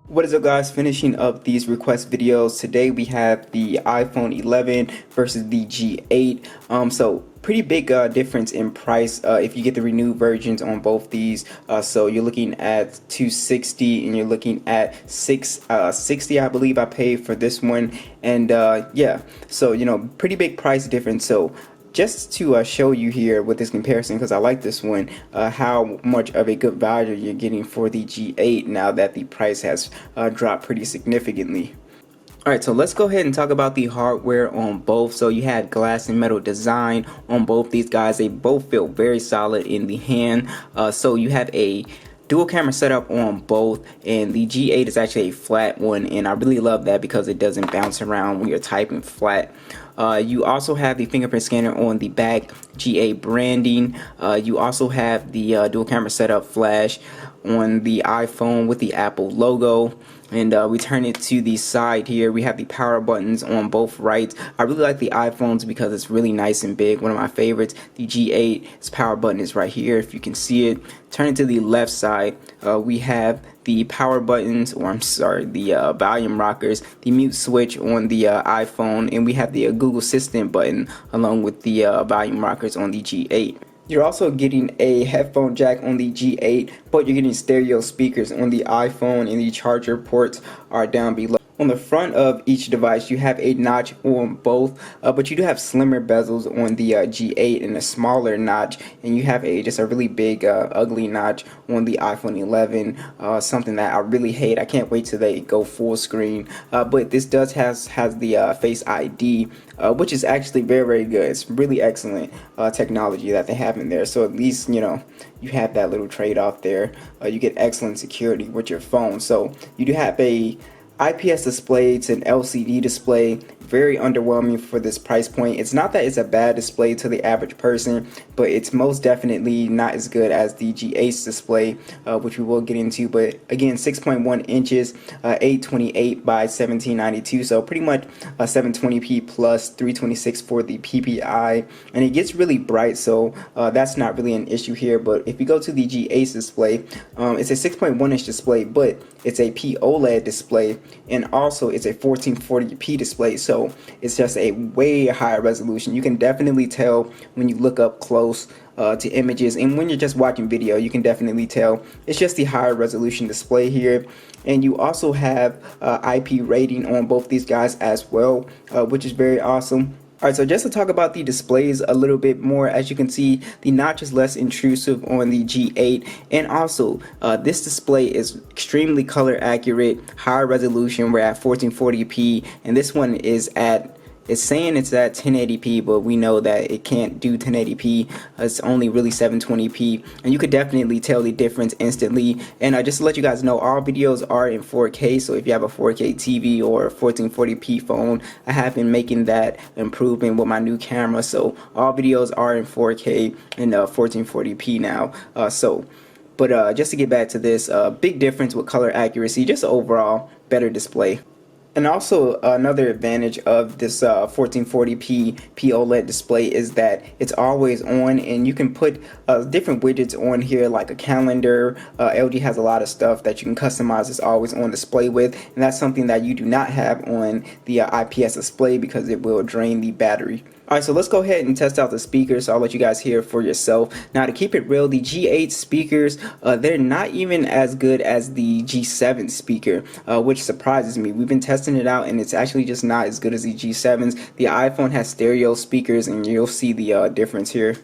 What is up, guys? Finishing up these request videos. Today we have the iPhone 11 versus the G8. So pretty big difference in price if you get the renewed versions on both these. So you're looking at $260 and you're looking at $660, I believe I paid for this one. And yeah, so pretty big price difference. So just to show you here with this comparison, because I like this one, how much of a good value you're getting for the G8 now that the price has dropped pretty significantly. Alright, so let's go ahead and talk about the hardware on both. So you have glass and metal design on both these guys. They both feel very solid in the hand. So you have a dual camera setup on both, and the G8 is actually a flat one, and I really love that because it doesn't bounce around when you're typing flat. You also have the fingerprint scanner on the back, G8 branding. You also have the dual camera setup flash on the iPhone with the Apple logo. And we turn it to the side here. We have the power buttons on both rights. I really like the iPhones because it's really nice and big. One of my favorites. The G8's power button is right here, if you can see it. Turn it to the left side. We have the power buttons, or I'm sorry, the volume rockers, the mute switch on the iPhone, and we have the Google Assistant button along with the volume rockers on the G8. You're also getting a headphone jack on the G8, but you're getting stereo speakers on the iPhone, and the charger ports are down below. On the front of each device, you have a notch on both, but you do have slimmer bezels on the G8 and a smaller notch, and you have just a really big, ugly notch on the iPhone 11. Something that I really hate. I can't wait till they go full screen. But this does has the Face ID, which is actually very, very good. It's really excellent technology that they have in there. So at least you have that little trade-off there. You get excellent security with your phone. So you do have a IPS display to an LCD display. Very underwhelming for this price point. It's not that it's a bad display to the average person, but it's most definitely not as good as the G8's display, which we will get into. But again, 6.1 inches, 828 by 1792, so pretty much 720p plus 326 for the PPI, and it gets really bright, so that's not really an issue here. But if you go to the G8's display, it's a 6.1 inch display, but it's a POLED display, and also it's a 1440p display, so it's just a way higher resolution. You can definitely tell when you look up close to images, and when you're just watching video, you can definitely tell it's just the higher resolution display here. And you also have IP rating on both these guys as well, which is very awesome. Alright, so just to talk about the displays a little bit more, as you can see, the notch is less intrusive on the G8, and also this display is extremely color accurate, higher resolution. We're at 1440p, and this one is it's saying it's at 1080p, but we know that it can't do 1080p. It's only really 720p, and you could definitely tell the difference instantly. And just to let you guys know, all videos are in 4K, so if you have a 4K TV or a 1440p phone, I have been making that improvement with my new camera, so all videos are in 4K and 1440p now. But just to get back to this, big difference with color accuracy, just overall better display. And also another advantage of this 1440p POLED display is that it's always on, and you can put different widgets on here like a calendar. LG has a lot of stuff that you can customize this always on display with, and that's something that you do not have on the IPS display because it will drain the battery. Alright, so let's go ahead and test out the speakers, so I'll let you guys hear for yourself. Now, to keep it real, the G8 speakers, they're not even as good as the G7 speaker, which surprises me. We've been testing it out, and it's actually just not as good as the G7s. The iPhone has stereo speakers, and you'll see the difference here.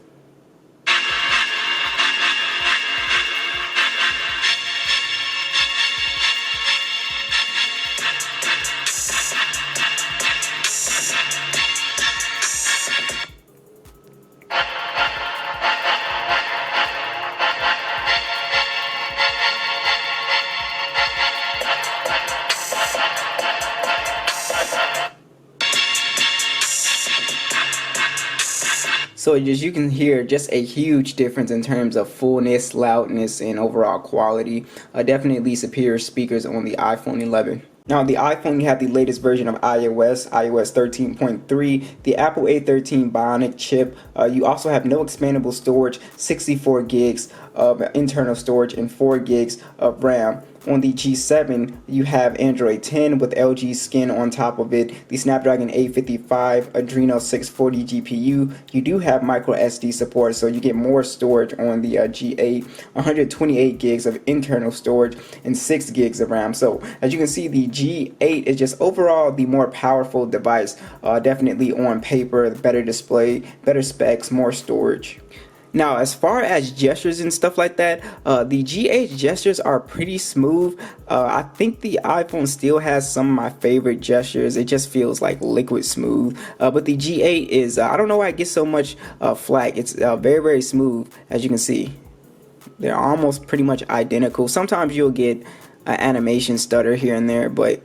So as you can hear, just a huge difference in terms of fullness, loudness, and overall quality. Definitely superior speakers on the iPhone 11. Now on the iPhone, you have the latest version of iOS 13.3, the Apple A13 Bionic chip. You also have no expandable storage, 64 gigs. of internal storage and 4 gigs of RAM. On the G7, you have Android 10 with LG skin on top of it, the Snapdragon 855 Adreno 640 GPU. You do have micro SD support, so you get more storage on the G8, 128 gigs of internal storage and 6 gigs of RAM. So as you can see, the G8 is just overall the more powerful device. Definitely on paper, better display, better specs, more storage. Now, as far as gestures and stuff like that, the G8 gestures are pretty smooth. I think the iPhone still has some of my favorite gestures. It just feels like liquid smooth. But the G8 is, I don't know why it gets so much flack. It's very, very smooth, as you can see. They're almost pretty much identical. Sometimes you'll get an animation stutter here and there, but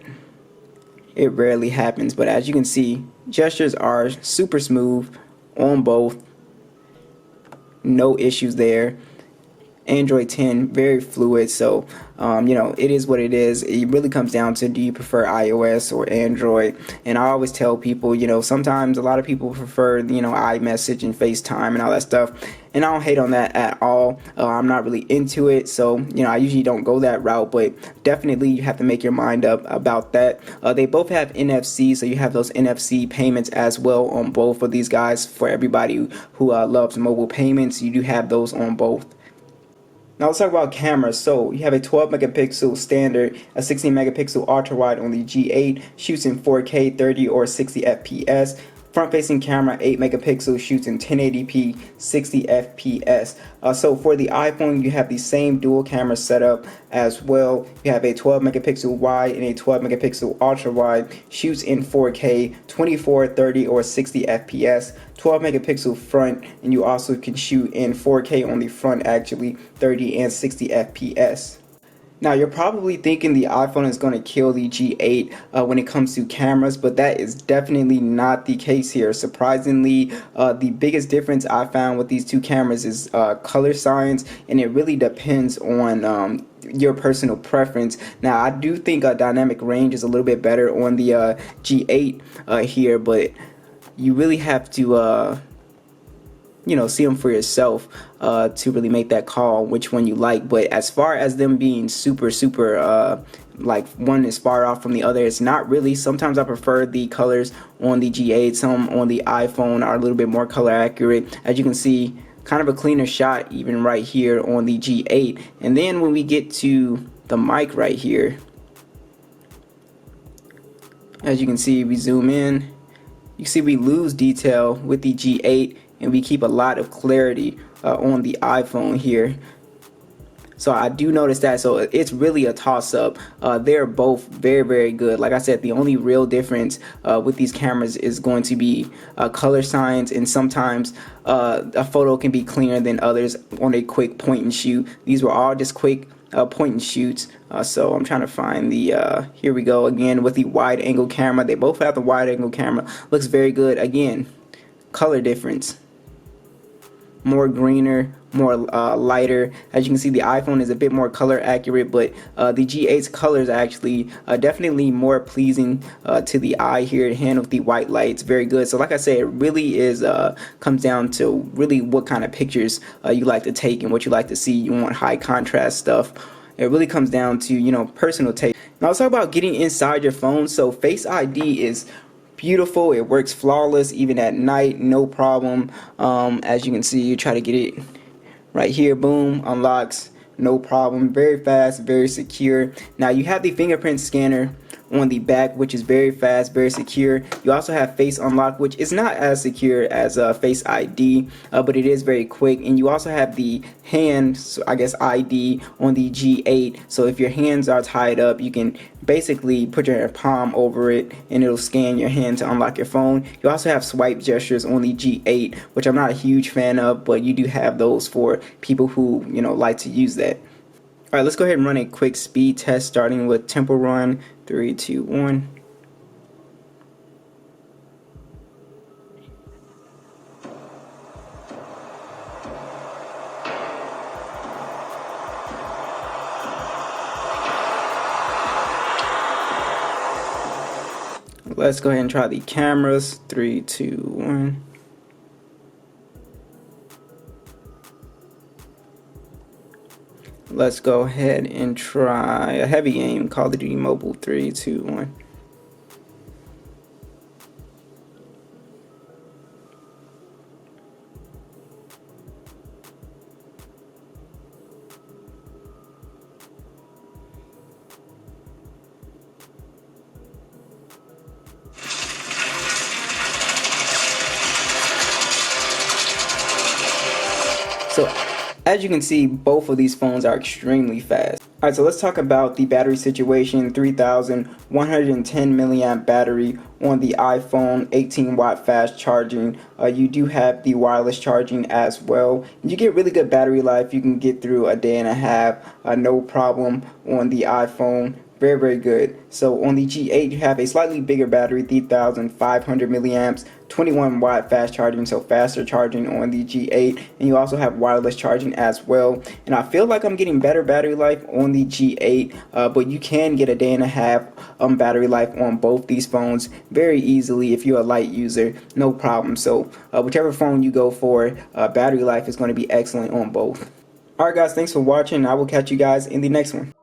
it rarely happens. But as you can see, gestures are super smooth on both. No issues there. Android 10 very fluid, so it is what it is. It really comes down to, do you prefer iOS or Android? And I always tell people, sometimes a lot of people prefer iMessage and FaceTime and all that stuff, and I don't hate on that at all. I'm not really into it, so I usually don't go that route, but definitely you have to make your mind up about that. They both have NFC, so you have those NFC payments as well on both of these guys. For everybody who loves mobile payments, you do have those on both. Now let's talk about cameras. So you have a 12 megapixel standard, a 16 megapixel ultra wide on the G8, shoots in 4K 30 or 60 FPS. Front facing camera 8 megapixels, shoots in 1080p 60 FPS. So for the iPhone, you have the same dual camera setup as well. You have a 12 megapixel wide and a 12 megapixel ultra wide, shoots in 4K 24, 30 or 60 FPS. 12 megapixel front, and you also can shoot in 4K on the front, actually 30 and 60 FPS. Now you're probably thinking the iPhone is going to kill the G8 when it comes to cameras, but that is definitely not the case here. Surprisingly, the biggest difference I found with these two cameras is color science, and it really depends on your personal preference. Now I do think dynamic range is a little bit better on the G8 here, but you really have to see them for yourself to really make that call which one you like. But as far as them being super like one is far off from the other, it's not really. Sometimes I prefer the colors on the G8. Some on the iPhone are a little bit more color accurate. As you can see, kind of a cleaner shot even right here on the G8. And then when we get to the mic right here, as you can see, we zoom in, you see we lose detail with the G8, and we keep a lot of clarity on the iPhone here. So I do notice that. So it's really a toss-up. They're both very good. Like I said, the only real difference with these cameras is going to be color science, and sometimes a photo can be cleaner than others on a quick point and shoot. These were all just quick point and shoots. So I'm trying to find the here we go again with the wide angle camera. They both have the wide angle camera. Looks very good. Again, color difference, more greener, more lighter. As you can see, the iPhone is a bit more color accurate, but the G8's colors are actually definitely more pleasing to the eye here. To handle the white lights very good. So like I said, it really is comes down to really what kind of pictures you like to take and what you like to see. You want high contrast stuff. It really comes down to personal taste. Now let's talk about getting inside your phone. So Face ID is beautiful. It works flawless even at night, no problem. As you can see, you try to get it right here, boom, unlocks, no problem. Very fast, very secure. Now you have the fingerprint scanner on the back, which is very fast, very secure. You also have face unlock, which is not as secure as Face ID, but it is very quick. And you also have the hand, so I guess ID on the G8. So if your hands are tied up, you can basically put your palm over it and it'll scan your hand to unlock your phone. You also have swipe gestures on the G8, which I'm not a huge fan of, but you do have those for people who like to use that. Alright, let's go ahead and run a quick speed test, starting with tempo run. 3, 2, 1. Let's go ahead and try the cameras. 3, 2, 1. let's go ahead and try a heavy game, Call of Duty Mobile. 3, 2, 1. So as you can see, both of these phones are extremely fast. Alright, so let's talk about the battery situation. 3,110 milliamp battery on the iPhone, 18 watt fast charging. You do have the wireless charging as well. You get really good battery life. You can get through a day and a half, no problem on the iPhone. Very, very good. So on the G8, you have a slightly bigger battery, 3,500 milliamps, 21 watt fast charging, so faster charging on the G8, and you also have wireless charging as well. And I feel like I'm getting better battery life on the G8, but you can get a day and a half battery life on both these phones very easily if you're a light user, no problem. So whichever phone you go for, battery life is going to be excellent on both. Alright guys, thanks for watching. I will catch you guys in the next one.